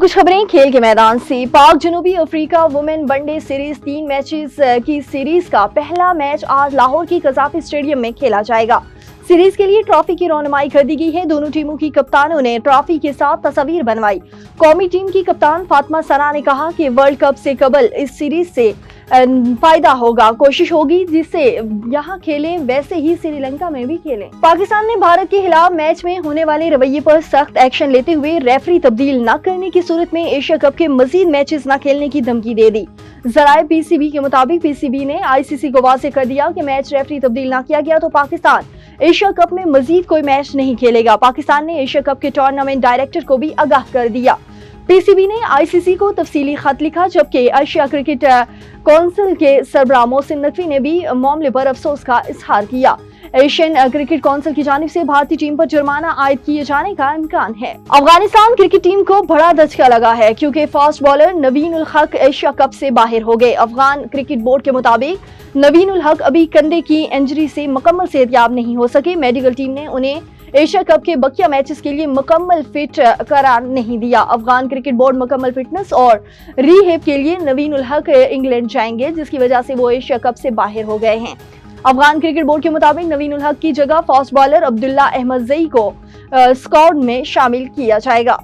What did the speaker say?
कुछ खबरें खेल के मैदान से। पाक जनूबी Africa women one day series 3 matches की सीरीज का पहला मैच आज लाहौर की कज़ाफ़ी स्टेडियम में खेला जाएगा। सीरीज के लिए ट्रॉफी की रौनमाई कर दी गई है। दोनों टीमों की कप्तानों ने ट्रॉफी के साथ तस्वीर बनवाई। कौमी टीम की कप्तान फातिमा सना ने कहा कि वर्ल्ड कप से कबल इस सीरीज से फायदा होगा, कोशिश होगी जिससे यहाँ खेलें वैसे ही श्रीलंका में भी खेलें। पाकिस्तान ने भारत के खिलाफ मैच में होने वाले रवैये पर सख्त एक्शन लेते हुए रेफरी तब्दील न करने की सूरत में एशिया कप के मजीद मैचेस न खेलने की धमकी दे दी। जराए पीसीबी के मुताबिक पीसीबी ने आईसीसी को वाज़ेह कर दिया कि मैच रेफरी तब्दील न किया गया तो पाकिस्तान एशिया कप में मजीद कोई मैच नहीं खेलेगा। पाकिस्तान ने एशिया कप के टूर्नामेंट डायरेक्टर को भी आगाह कर दिया। पीसीबी ने आईसीसी को तफसीली खत लिखा, जबकि एशिया क्रिकेट काउंसिल के सरबराह मोहसिन नकवी ने भी मामले पर अफसोस का इजहार किया। एशियन क्रिकेट काउंसिल की जानिब से भारतीय टीम पर जुर्माना आयद किए जाने का इम्कान है। अफगानिस्तान क्रिकेट टीम को बड़ा धचका लगा है क्योंकि फास्ट बॉलर नवीन उल हक एशिया कप से बाहर हो गए। अफगान क्रिकेट बोर्ड के मुताबिक नवीन उल हक अभी कंधे की इंजरी से मुकम्मल सेहतयाब नहीं हो सके। मेडिकल टीम ने उन्हें एशिया कप के बकिया मैचेस के लिए मुकम्मल फिट करार नहीं दिया। अफगान क्रिकेट बोर्ड मुकम्मल फिटनेस और रीहैब के लिए नवीन उल हक इंग्लैंड जाएंगे, जिसकी वजह से वो एशिया कप से बाहर हो गए हैं। अफगान क्रिकेट बोर्ड के मुताबिक नवीन उल हक की जगह फास्ट बॉलर अब्दुल्ला अहमद जई को स्क्वाड में शामिल किया जाएगा।